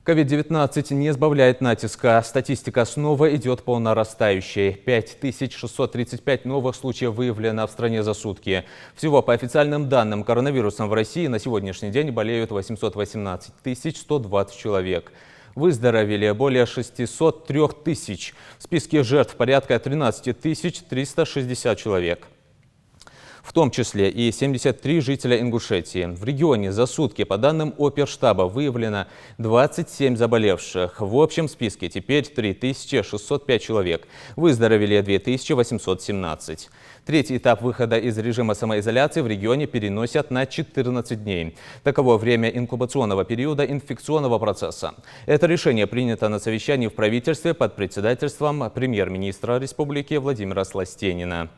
COVID-19 не сбавляет натиска. Статистика снова идет по нарастающей. 5635 новых случаев выявлено в стране за сутки. Всего по официальным данным коронавирусом в России на сегодняшний день болеют 818 120 человек. Выздоровели более 603 тысяч. В списке жертв порядка 13 360 человек. В том числе и 73 жителя Ингушетии. В регионе за сутки, по данным Оперштаба, выявлено 27 заболевших. В общем списке теперь 3605 человек. Выздоровели 2817. Третий этап выхода из режима самоизоляции в регионе переносят на 14 дней. Таково время инкубационного периода инфекционного процесса. Это решение принято на совещании в правительстве под председательством премьер-министра республики Владимира Сластенина.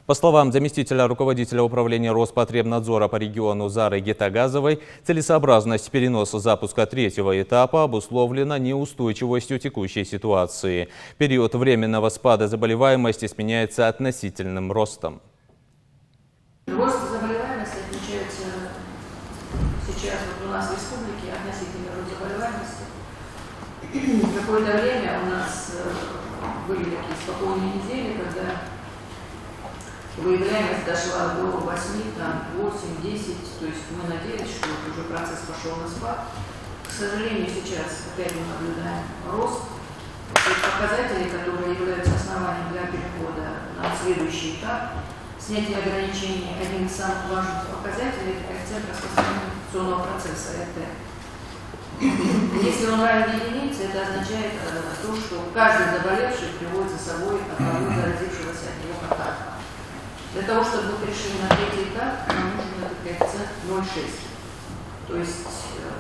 По словам заместителя руководителя управления Роспотребнадзора по региону Зары Гетагазовой, целесообразность переноса запуска третьего этапа обусловлена неустойчивостью текущей ситуации. Период временного спада заболеваемости сменяется относительным ростом. Рост заболеваемости отмечается сейчас у нас в республике, относительно роста заболеваемости. Какое-то время у нас были такие спокойные недели, когда выявляемость дошла до 8, 8, 10, то есть мы надеялись, что уже процесс пошел на спад. К сожалению, сейчас опять мы наблюдаем рост. Показатели, которые являются основанием для перехода на следующий этап, снятие ограничений, один из самых важных показателей – это коэффициент распространения инфекционного процесса, РТ. Если он равен единице, это означает то, что каждый заболевший приводит за собой одного заразившегося от него контакта. Для того, чтобы мы пришли на третий этап, нам нужен этот коэффициент 0,6. То есть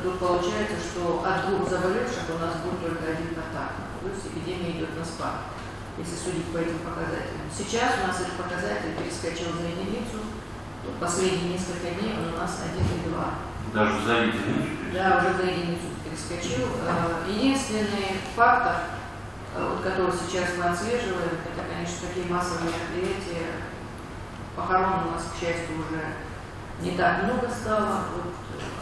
тут получается, что от двух заболевших у нас будет только один контакт. То есть эпидемия идет на спад, если судить по этим показателям. Сейчас у нас этот показатель перескочил за единицу. Последние несколько дней он у нас 1,2. Даже за единицу? Да, уже за единицу перескочил. Единственный фактор, который сейчас мы отслеживаем, это, конечно, такие массовые мероприятия. Похорон у нас, к счастью, уже не так много стало. Вот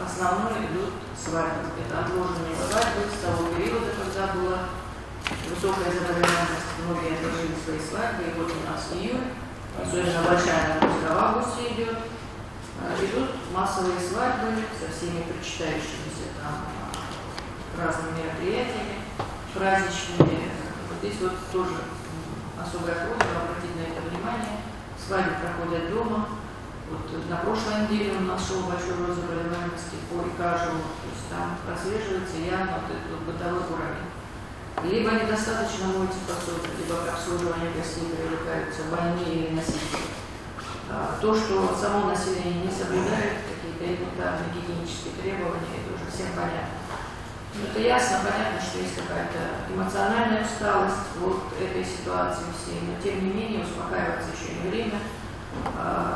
основное идут свадьбы. Это отложенные свадьбы с того периода, когда была высокая заболеваемость. Многие отложили свои свадьбы. И вот у нас июль, особенно большая нагрузка в августе идет. Идут массовые свадьбы со всеми причитающимися там разными мероприятиями праздничными. Вот здесь вот тоже особая просьба обратить на это внимание. Свадьбы проходят дома. Вот на прошлой неделе у нас шел большой рост заболеваемости по Икажеву. То есть там прослеживается явно вот этот бытовой уровень. Либо недостаточно моете посуду, либо к обслуживанию гостей привлекаются больные или носители. То, что само население не соблюдает какие-то элементарные гигиенические требования, это уже всем понятно. Это ясно, понятно, что есть какая-то эмоциональная усталость от этой ситуации всей, но тем не менее успокаиваться еще не время.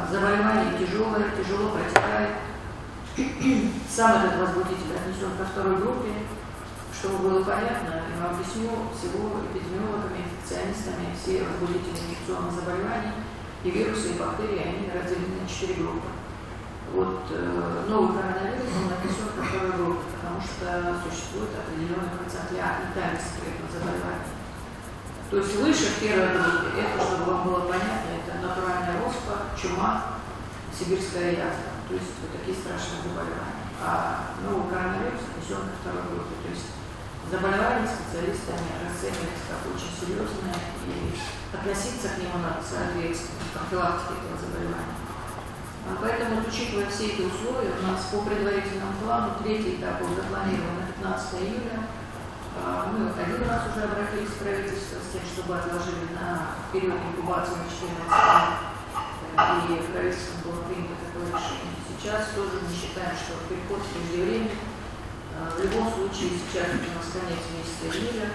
Заболевание тяжелое, тяжело протекает. Сам этот возбудитель отнесен ко второй группе. Чтобы было понятно, я вам объясню, всего эпидемиологами, инфекционистами все возбудители инфекционных заболеваний и вирусы, и бактерии, они разделены на 4 группы. Вот новый коронавирус, он отнесен ко второй группе, потому что существует определенный процент летальности этого заболевания. То есть выше в первой группе, это, чтобы вам было понятно, это натуральная оспа, чума, сибирская язва. То есть вот такие страшные заболевания. А новый коронавирус отнесен ко второй группе. То есть заболевания специалистами расцениваются как очень серьезные, и относиться к нему надо соответственно профилактике этого заболевания. Поэтому, учитывая все эти условия, у нас по предварительному плану третий этап был запланирован на 15 июля. Мы один раз уже обратились в правительство с тем, чтобы отложили на период инкубации на 14 дней. И правительством было принято такое решение. Сейчас тоже мы считаем, что переход преждевременный. В любом случае, сейчас у нас конец месяца июля.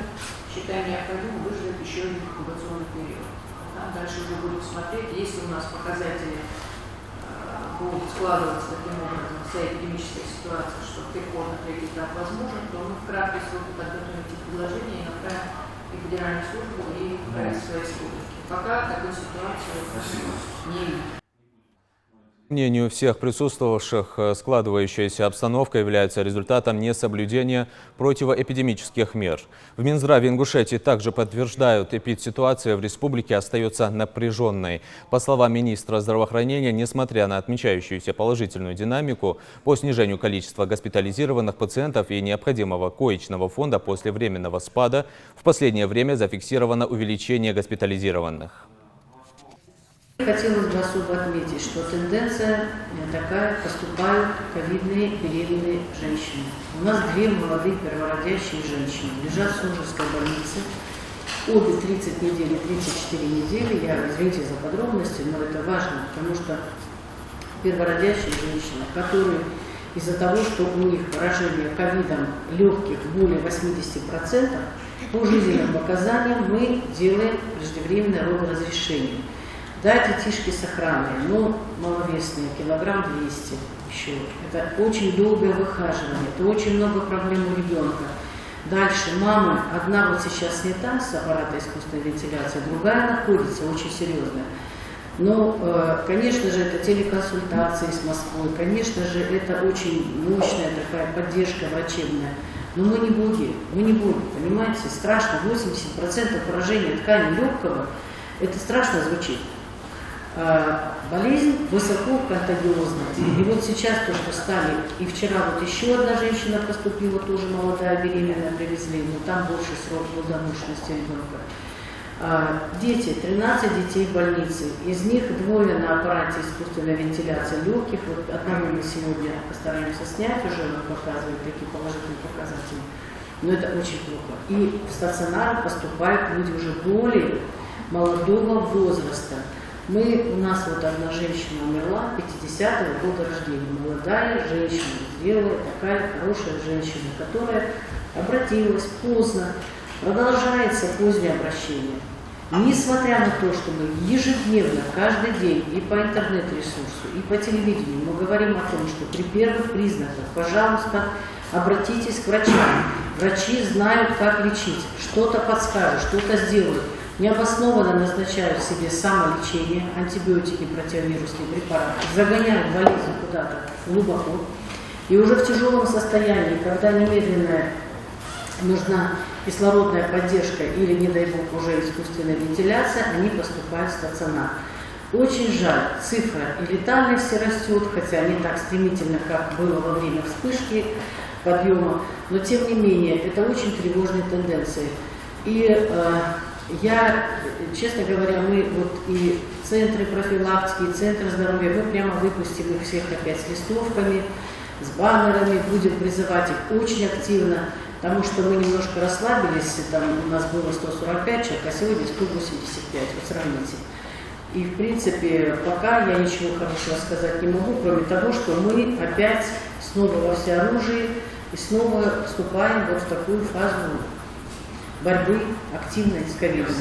Считаем необходимо выждать еще один инкубационный период. Там дальше уже будем смотреть, если у нас показатели будут складываться таким образом вся эпидемическая ситуация, что переход на третий этап возможен, то мы в краткие сроки подготовим эти предложения и направим и федеральную службу, и правительство республики. Пока такой ситуации не видно. По мнению всех присутствовавших, складывающаяся обстановка является результатом несоблюдения противоэпидемических мер. В Минздраве Ингушетии также подтверждают, эпидситуация в республике остается напряженной. По словам министра здравоохранения, несмотря на отмечающуюся положительную динамику по снижению количества госпитализированных пациентов и необходимого коечного фонда после временного спада, в последнее время зафиксировано увеличение госпитализированных. Хотелось бы особо отметить, что тенденция такая: поступают ковидные беременные женщины. У нас две молодые первородящие женщины лежат в Сунжерской больнице. Обе 30 недель и 34 недели. Я, извините за подробности, но это важно, потому что первородящие женщины, которые из-за того, что у них поражение ковидом легких более 80%, по жизненным показаниям мы делаем преждевременное родоразрешение. Да, детишки сохранные, но маловесные, килограмм 200 еще. Это очень долгое выхаживание, это очень много проблем у ребенка. Дальше мама, одна вот сейчас снята с аппарата искусственной вентиляции, другая находится, очень серьезная. Но, конечно же, это телеконсультации с Москвой, конечно же, это очень мощная такая поддержка врачебная. Но мы не боги, понимаете, страшно, 80% поражения ткани легкого, это страшно звучит. Болезнь высоко контагиозна. И вот сейчас то, что стали, и вчера вот еще одна женщина поступила, тоже молодая, беременная, привезли, но там больше срок плодоношенности ребенка. Дети, 13 детей в больнице, из них 2 на аппарате искусственной вентиляции легких, вот одного мы сегодня постараемся снять, уже он показывает такие положительные показатели, но это очень плохо. И в стационар поступают люди уже более молодого возраста. У нас вот одна женщина умерла, 50-го года рождения, молодая женщина, зрелая, такая хорошая женщина, которая обратилась поздно, продолжается позднее обращение. Несмотря на то, что мы ежедневно, каждый день и по интернет-ресурсу, и по телевидению мы говорим о том, что при первых признаках, пожалуйста, обратитесь к врачам. Врачи знают, как лечить, что-то подскажут, что-то сделают. Необоснованно назначают себе самолечение, антибиотики, противовирусные препараты, загоняют болезнь куда-то глубоко. И уже в тяжелом состоянии, когда немедленная нужна кислородная поддержка или, не дай бог, уже искусственная вентиляция, они поступают в стационар. Очень жаль, цифра и летальности растет, хотя не так стремительно, как было во время вспышки подъема, но тем не менее это очень тревожные тенденции. И я, честно говоря, мы вот и центры профилактики, и центры здоровья, мы прямо выпустим их всех опять с листовками, с баннерами, будем призывать их очень активно, потому что мы немножко расслабились, там у нас было 145 человек, а сегодня 185, вот сравните. И в принципе, пока я ничего хорошего сказать не могу, кроме того, что мы опять снова во всеоружии и снова вступаем вот в такую фазу борьбы активной с ковидом.